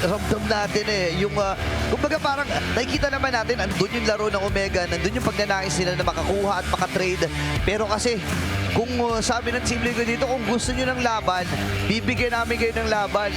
ramdam natin yung kumbaga parang nakikita naman natin andun yung laro ng Omega, nandun yung pagnanais nila na makakuha at makatrade. Pero kasi kung sabi ng Team Liquid dito, kung gusto nyo ng laban, bibigyan namin kayo ng laban.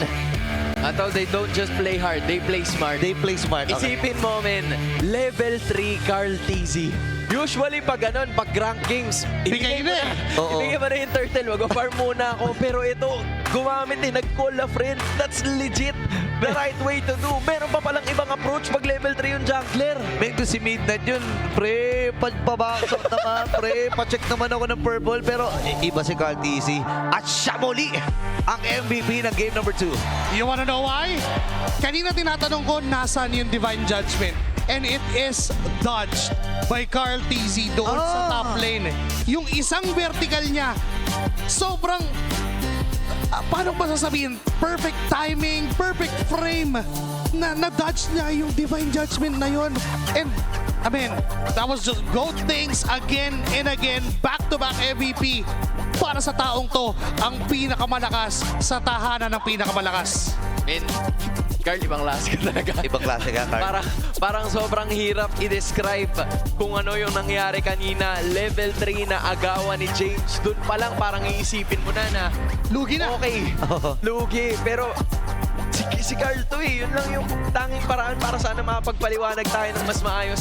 Until they don't just play hard, they play smart. They play smart. Okay. Isipin mo, men, level 3 Carl TZ. Usually, pag ganun, pag rankings, Bigay na. Oo. ibigay mo na yung turtle, mag-farm muna ako. Pero ito, gumamit nag-call a friend. That's legit the right way to do. Meron pa palang ibang approach pag level 3 yung jungler. Medyo si Midnight yun, pre, pagpabakot naman, pre, pacheck naman ako ng purple, pero iba si Carl TC. At siya muli ang MVP ng game number 2. You wanna know why? Kanina tinatanong ko, nasan yung Divine Judgment? And it is dodged by Carl TZ doon sa top lane. Yung isang vertical niya, sobrang, paano ba sasabihin? Perfect timing, perfect frame na na-dodge niya yung Divine Judgment na yun. And, I mean, that was just goat things again and again, back-to-back MVP para sa taong to, ang pinakamalakas sa tahanan ng pinakamalakas. Men, Carl, ibang last ka talaga. Ibang klase ka, Carl. Parang sobrang hirap i-describe kung ano yung nangyari kanina. Level 3 na agawan ni James. Doon pa lang parang iisipin mo na Lugi na. okay, lugi. Pero si Carl to eh. Yun lang yung tanging paraan para sana makapagpaliwanag tayo ng mas maayos.